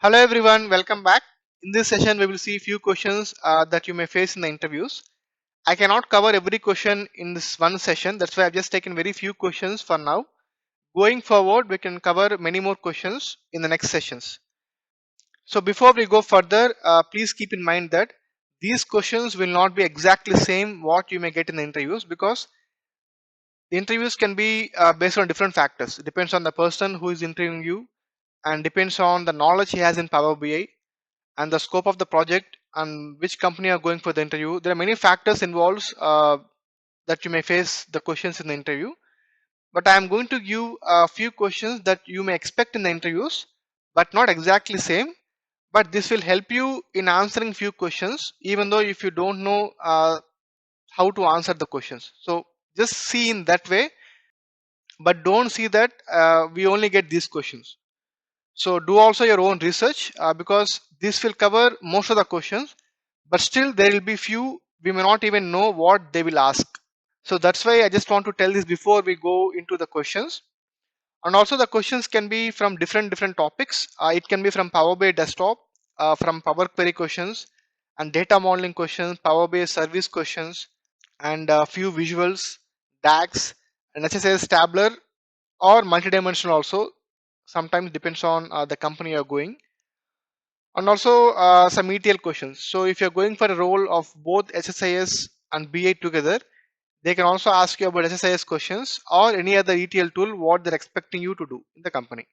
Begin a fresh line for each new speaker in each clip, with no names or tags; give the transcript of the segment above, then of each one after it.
Hello everyone, welcome back. In this session, we will see few questions that you may face in the interviews. I cannot cover every question in this one session. That's why I've just taken very few questions for now. Going forward, we can cover many more questions in the next sessions. So before we go further, please keep in mind that these questions will not be exactly same what you may get in the interviews because the interviews can be based on different factors. It depends on the person who is interviewing you and depends on the knowledge he has in Power BI and the scope of the project and which company are going for the interview. There are many factors involved that you may face the questions in the interview. But I am going to give a few questions that you may expect in the interviews, but not exactly same. But this will help you in answering few questions, even though if you don't know how to answer the questions. So just see in that way, but don't see that we only get these questions. So do also your own research because this will cover most of the questions, but still there will be few we may not even know what they will ask. So that's why I just want to tell this before we go into the questions. And also the questions can be from different topics. It can be from Power BI desktop, from Power Query questions, and data modeling questions, Power BI service questions, and a few visuals, DAX, and HSS tabular or multidimensional also. Sometimes depends on the company you're going, and also some ETL questions. So if you're going for a role of both SSIS and BI together, they can also ask you about SSIS questions or any other ETL tool what they're expecting you to do in the company.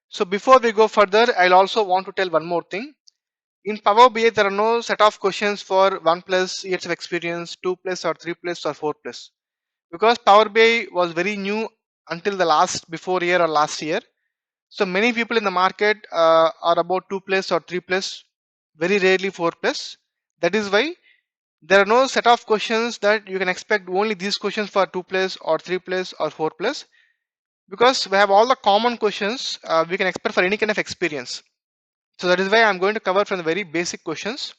So before we go further, I'll also want to tell one more thing. In Power BI, there are no set of questions for 1 plus years of experience, 2 plus or 3 plus or 4 plus. Because Power BI was very new until the last before year or last year. So many people in the market are about 2 plus or 3 plus, very rarely 4 plus. That is why there are no set of questions that you can expect only these questions for 2 plus or 3 plus or 4 plus, because we have all the common questions we can expect for any kind of experience. So that is why I'm going to cover from the very basic questions.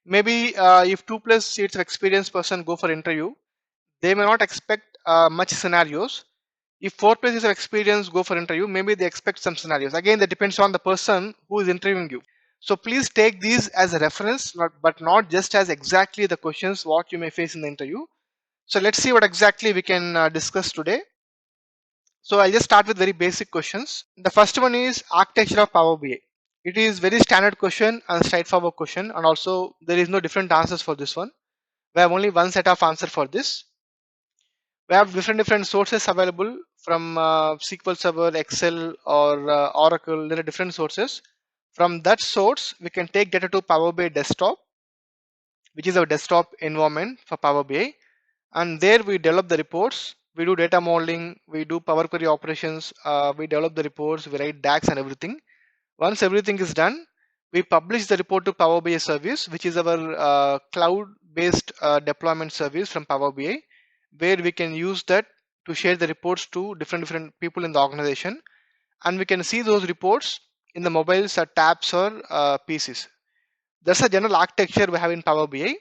Maybe if 2 plus years of experience person go for interview, they may not expect much scenarios. If 4 plus years of experience go for interview, maybe they expect some scenarios. Again, that depends on the person who is interviewing you. So please take these as a reference, but not just as exactly the questions what you may face in the interview. So let's see what exactly we can discuss today. So I'll just start with very basic questions. The first one is architecture of Power BI. It is very standard question and straightforward question, and also there is no different answers for this one. We have only one set of answer for this. We have different sources available from SQL Server, Excel, or Oracle. There are different sources. From that source, we can take data to Power BI desktop, which is our desktop environment for Power BI, and there we develop the reports. We do data modeling, we do Power Query operations, we develop the reports, we write DAX and everything. Once everything is done, we publish the report to Power BI service, which is our cloud-based deployment service from Power BI, where we can use that to share the reports to different people in the organization, and we can see those reports in the mobiles or tabs or PCs. That's a general architecture we have in Power BI.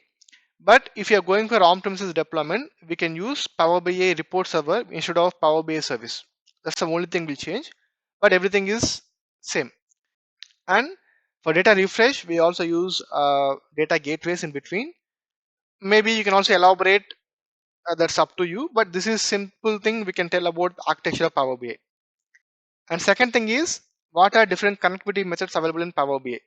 But if you are going for on-premises deployment, we can use Power BI report server instead of Power BI service. That's the only thing will change, but everything is same. And for data refresh, we also use data gateways in between. Maybe you can also elaborate, that's up to you, but this is simple thing we can tell about architecture of Power BI. And second thing is, what are different connectivity methods available in Power BI?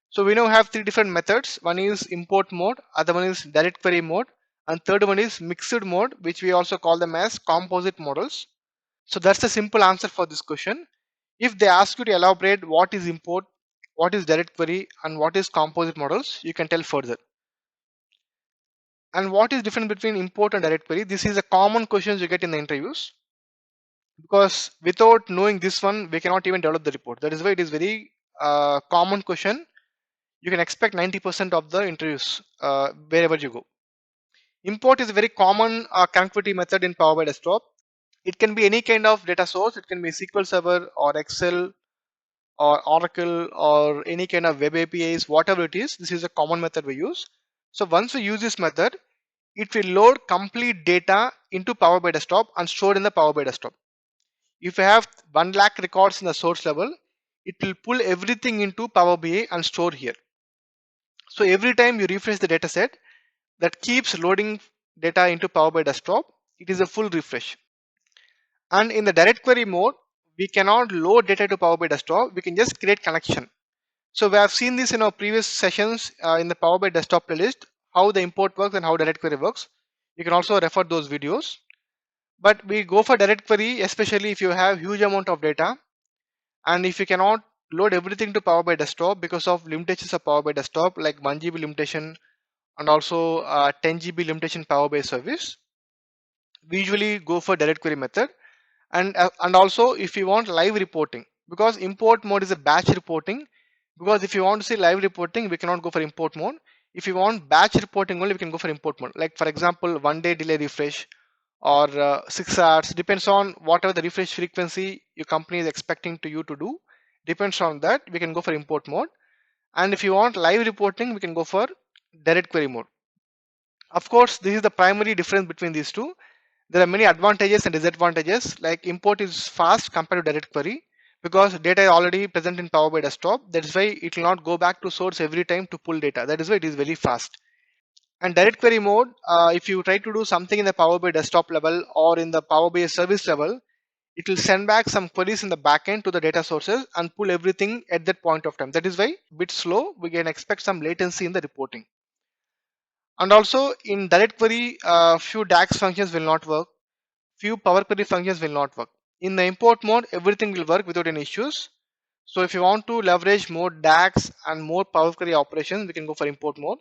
So we now have three different methods. One is import mode, other one is direct query mode, and third one is mixed mode, which we also call them as composite models. So that's the simple answer for this question. If they ask you to elaborate what is import, what is direct query, and what is composite models, you can tell further. And what is different between import and direct query? This is a common question you get in the interviews, because without knowing this one, we cannot even develop the report. That is why it is very common question. You can expect 90% of the interviews wherever you go. Import is a very common connectivity method in Power BI Desktop. It can be any kind of data source. It can be SQL Server or Excel or Oracle or any kind of web APIs, whatever it is. This is a common method we use. So once we use this method, it will load complete data into Power BI Desktop and store in the Power BI Desktop. If you have 1 lakh records in the source level, it will pull everything into Power BI and store here. So every time you refresh the data set, that keeps loading data into Power BI desktop, it is a full refresh. And in the direct query mode, we cannot load data to Power BI desktop, we can just create connection. So we have seen this in our previous sessions in the Power BI desktop playlist, how the import works and how direct query works. You can also refer those videos. But we go for direct query, especially if you have huge amount of data and if you cannot load everything to Power BI desktop because of limitations of Power BI desktop like 1 GB limitation and also 10 GB limitation Power BI service. We usually go for direct query method, and also if you want live reporting, because import mode is a batch reporting, because if you want to see live reporting we cannot go for import mode. If you want batch reporting only, we can go for import mode, like for example 1 day delay refresh or 6 hours, depends on whatever the refresh frequency your company is expecting to you to do. Depends on that, we can go for import mode. And if you want live reporting, we can go for direct query mode. Of course, this is the primary difference between these two. There are many advantages and disadvantages, like import is fast compared to direct query because data is already present in Power BI desktop. That is why it will not go back to source every time to pull data. That is why it is very fast. And direct query mode, if you try to do something in the Power BI desktop level or in the Power BI service level, it will send back some queries in the backend to the data sources and pull everything at that point of time. That is why bit slow, we can expect some latency in the reporting. And also in direct query, few DAX functions will not work, few Power Query functions will not work. In the import mode, everything will work without any issues. So if you want to leverage more DAX and more Power Query operations, we can go for import mode.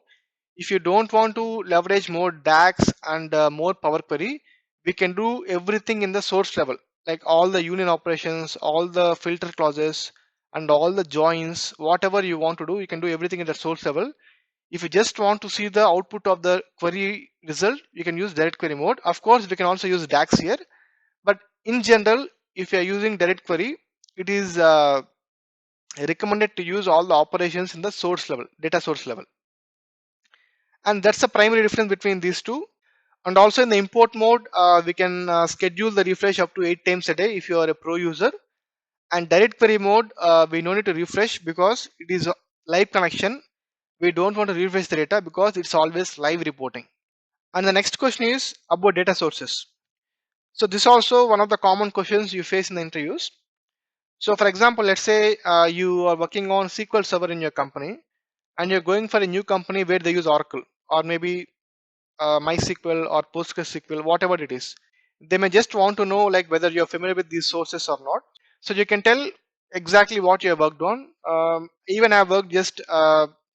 If you don't want to leverage more DAX and more Power Query, we can do everything in the source level, like all the union operations, all the filter clauses, and all the joins, whatever you want to do, you can do everything in the source level. If you just want to see the output of the query result, you can use direct query mode. Of course, we can also use DAX here, but in general, if you are using direct query, it is recommended to use all the operations in the source level, data source level. And that's the primary difference between these two. And also in the import mode, we can schedule the refresh up to 8 times a day if you are a pro user. And direct query mode, we no need to refresh because it is a live connection. We don't want to refresh the data because it's always live reporting. And the next question is about data sources. So this is also one of the common questions you face in the interviews. So for example, let's say you are working on SQL Server in your company and you're going for a new company where they use Oracle or maybe MySQL or PostgreSQL, whatever it is. They may just want to know like whether you're familiar with these sources or not. So you can tell exactly what you have worked on. Even I've worked just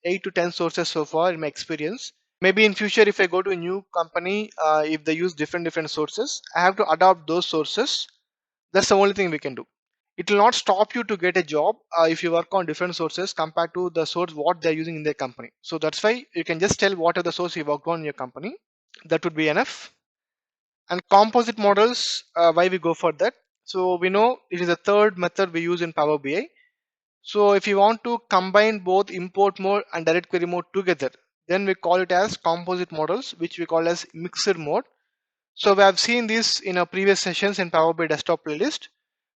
8 to 10 sources so far in my experience. Maybe in future, if I go to a new company, if they use different sources, I have to adopt those sources. That's the only thing we can do. It will not stop you to get a job if you work on different sources compared to the source what they're using in their company. So that's why you can just tell what are the source you worked on in your company. That would be enough. And composite models, why we go for that? So we know it is a third method we use in Power BI. So if you want to combine both import mode and direct query mode together, then we call it as composite models, which we call as mixed mode. So we have seen this in our previous sessions in Power BI desktop playlist.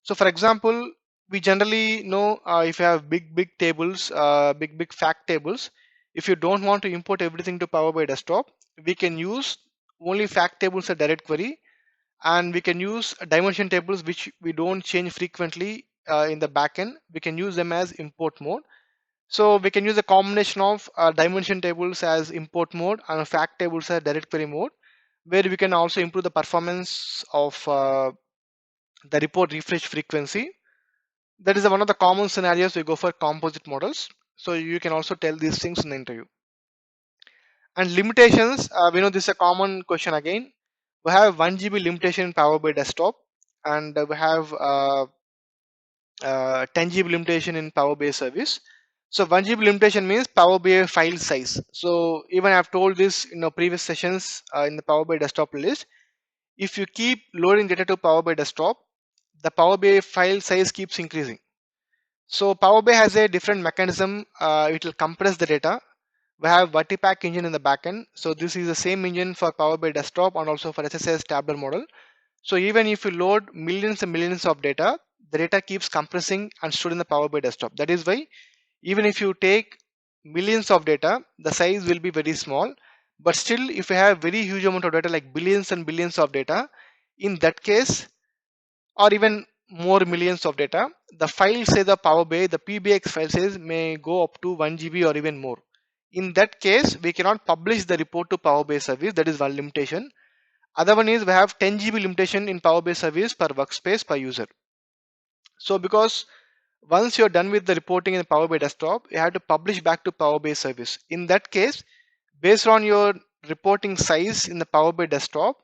So for example, we generally know if you have big tables, big fact tables, if you don't want to import everything to Power BI desktop, we can use only fact tables at direct query, and we can use dimension tables which we don't change frequently in the backend. We can use them as import mode. So we can use a combination of dimension tables as import mode and fact tables as direct query mode, where we can also improve the performance of the report refresh frequency. That is one of the common scenarios we go for composite models. So you can also tell these things in the interview. And limitations, we know this is a common question again. We have 1 GB limitation in Power BI desktop, and we have 10 GB limitation in Power BI service. So 1 GB limitation means Power BI file size. So even I've told this in our previous sessions in the Power BI desktop list. If you keep loading data to Power BI desktop, the Power BI file size keeps increasing. So Power BI has a different mechanism. It will compress the data. We have Vertipack engine in the backend. So this is the same engine for Power BI desktop and also for SSIS tabular model. So even if you load millions and millions of data, the data keeps compressing and stored in the Power BI desktop. That is why even if you take millions of data, the size will be very small. But still, if you have very huge amount of data, like billions and billions of data, in that case, or even more millions of data, the file say the Power BI, the PBX file says may go up to 1 GB or even more. In that case, we cannot publish the report to Power BI service. That is one limitation. Other one is we have 10 GB limitation in Power BI service per workspace per user. So because once you're done with the reporting in the Power BI desktop, you have to publish back to Power BI service. In that case, based on your reporting size in the Power BI desktop,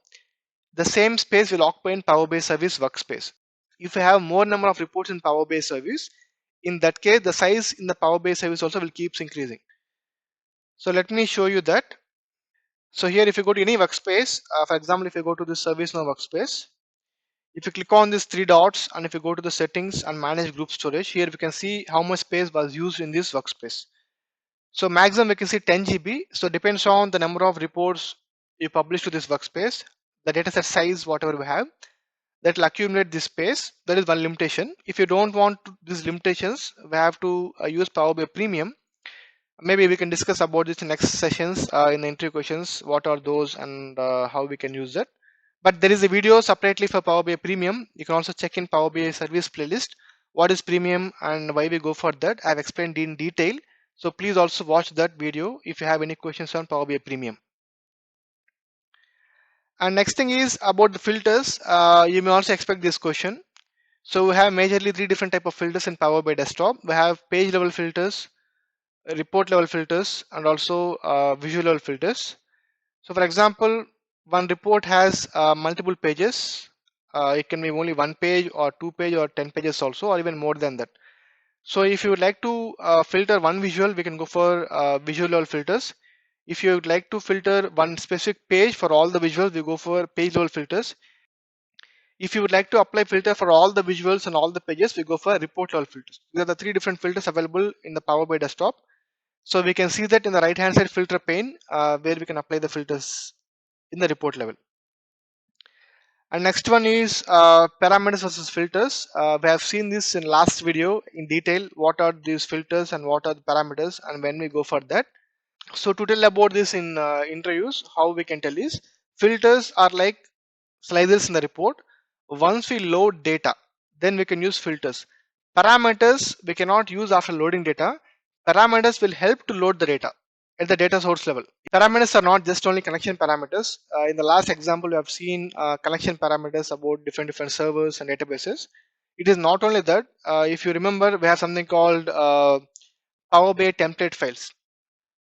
the same space will occupy in Power BI service workspace. If you have more number of reports in Power BI service, in that case, the size in the Power BI service also will keeps increasing. So let me show you that. So here, if you go to any workspace, for example, if you go to the ServiceNow workspace, if you click on these three dots and if you go to the settings and manage group storage, here we can see how much space was used in this workspace. So maximum we can see 10 GB. So depends on the number of reports you publish to this workspace, the dataset size, whatever we have, that will accumulate this space. That is one limitation. If you don't want these limitations, we have to use Power BI Premium. Maybe we can discuss about this in next sessions in the interview questions. What are those and how we can use that. But there is a video separately for Power BI Premium. You can also check in Power BI service playlist. What is Premium and why we go for that? I've explained in detail. So please also watch that video if you have any questions on Power BI Premium. And next thing is about the filters. You may also expect this question. So we have majorly three different type of filters in Power BI Desktop. We have page level filters, report level filters, and also visual level filters. So for example, one report has multiple pages. It can be only one page or two page or 10 pages also, or even more than that. So if you would like to filter one visual, we can go for visual level filters. If you would like to filter one specific page for all the visuals, we go for page level filters. If you would like to apply filter for all the visuals and all the pages, we go for report level filters. These are the three different filters available in the Power BI desktop. So we can see that in the right hand side filter pane where we can apply the filters in the report level. And next one is parameters versus filters. We have seen this in last video in detail. What are these filters and what are the parameters and when we go for that. So to tell about this in interviews, how we can tell is filters are like sliders in the report. Once we load data, then we can use filters. Parameters we cannot use after loading data. Parameters will help to load the data at the data source level. Parameters are not just only connection parameters. In the last example, we have seen connection parameters about different servers and databases. It is not only that. If you remember, we have something called Power BI template files.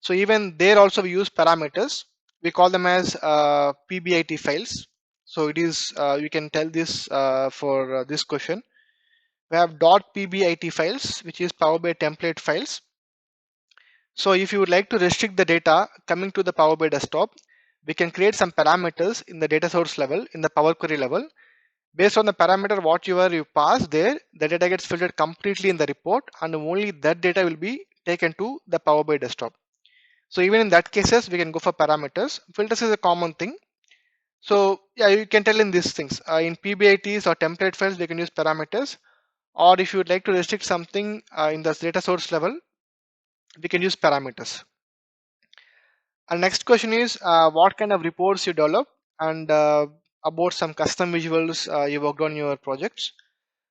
So even there also we use parameters. We call them as PBIT files. So it is you can tell this for this question. We have .pbit files, which is Power BI template files. So if you would like to restrict the data coming to the Power BI desktop, we can create some parameters in the data source level, in the Power Query level. Based on the parameter whatever you pass there, the data gets filtered completely in the report, and only that data will be taken to the Power BI desktop. So even in that cases, we can go for parameters. Filters is a common thing. So yeah, you can tell in these things. In PBITs or template files, we can use parameters. Or if you would like to restrict something in the data source level, we can use parameters. And next question is what kind of reports you develop and about some custom visuals you worked on your projects.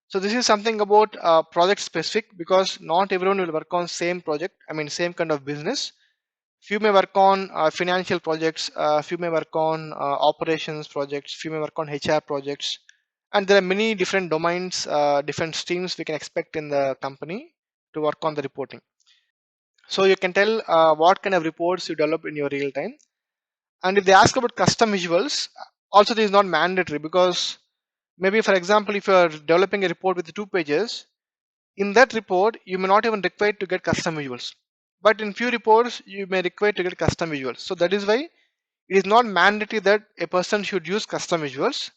So this is something about project specific because not everyone will work on same project. I mean same kind of business. Few may work on financial projects, few may work on operations projects, few may work on HR projects, and there are many different domains, different streams we can expect in the company to work on the reporting. So you can tell what kind of reports you develop in your real time. And if they ask about custom visuals, also this is not mandatory because maybe for example, if you are developing a report with 2 pages, in that report you may not even require to get custom visuals. But in few reports you may require to get custom visuals. So that is why it is not mandatory that a person should use custom visuals.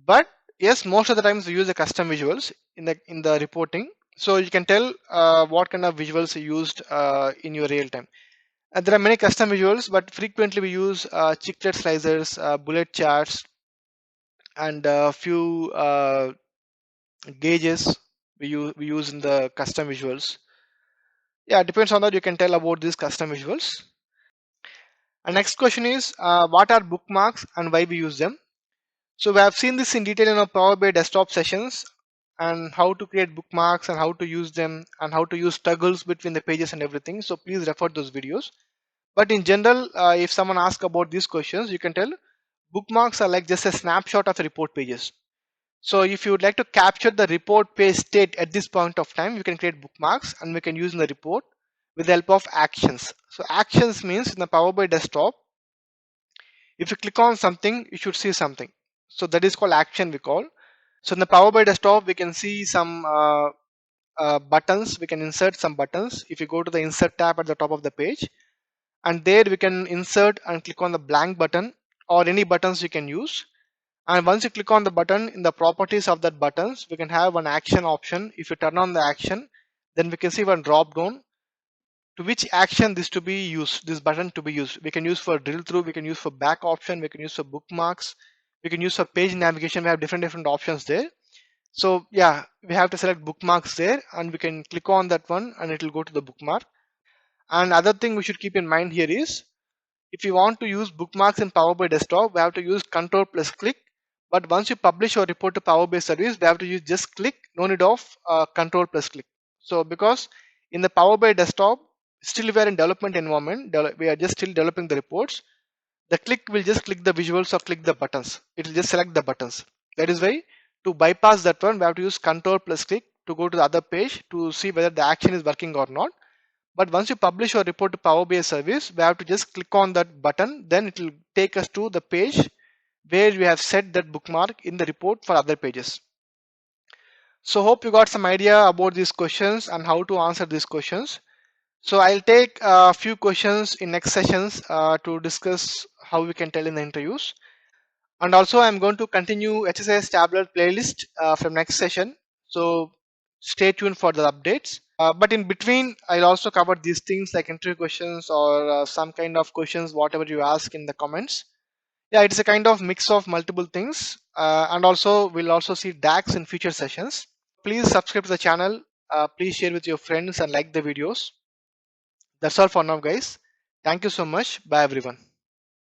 But yes, most of the times we use the custom visuals in the reporting. So you can tell what kind of visuals are used in your real time. There are many custom visuals, but frequently we use chiclet slicers, bullet charts, and a few gauges we use in the custom visuals. Yeah, depends on that. You can tell about these custom visuals. And next question is, what are bookmarks and why we use them? So we have seen this in detail in our Power BI desktop sessions, and how to create bookmarks and how to use them and how to use toggles between the pages and everything. So please refer those videos. But in general, if someone asks about these questions, you can tell bookmarks are like just a snapshot of the report pages. So if you would like to capture the report page state at this point of time, you can create bookmarks and we can use in the report with the help of actions. So actions means in the Power BI desktop, if you click on something, you should see something. So that is called action we call. So in the Power BI desktop, we can see some buttons. We can insert some buttons. If you go to the insert tab at the top of the page, and there we can insert and click on the blank button or any buttons you can use. And once you click on the button, in the properties of that buttons, we can have one action option. If you turn on the action, then we can see one drop down to which action this to be used, this button to be used. We can use for drill through, we can use for back option, we can use for bookmarks, we can use for page navigation. We have different options there. So yeah, we have to select bookmarks there and we can click on that one and it will go to the bookmark. And other thing we should keep in mind here is, if you want to use bookmarks in Power BI desktop, we have to use control plus click. But once you publish or report to Power BI service, we have to use just click, no need of control plus click. So because in the Power BI desktop, still we are in development environment, we are just still developing the reports. The click will just click the visuals or click the buttons. It will just select the buttons. That is why to bypass that one, we have to use control plus click to go to the other page to see whether the action is working or not. But once you publish or report to Power BI service, we have to just click on that button. Then it will take us to the page where we have set that bookmark in the report for other pages. So hope you got some idea about these questions and how to answer these questions. So I'll take a few questions in next sessions to discuss how we can tell in the interviews. And also I'm going to continue HSIS Tablet playlist from next session. So stay tuned for the updates. But in between, I'll also cover these things like interview questions or some kind of questions, whatever you ask in the comments. Yeah, it's a kind of mix of multiple things. And also, we'll also see DAX in future sessions. Please subscribe to the channel. Please share with your friends and like the videos. That's all for now, guys. Thank you so much. Bye, everyone.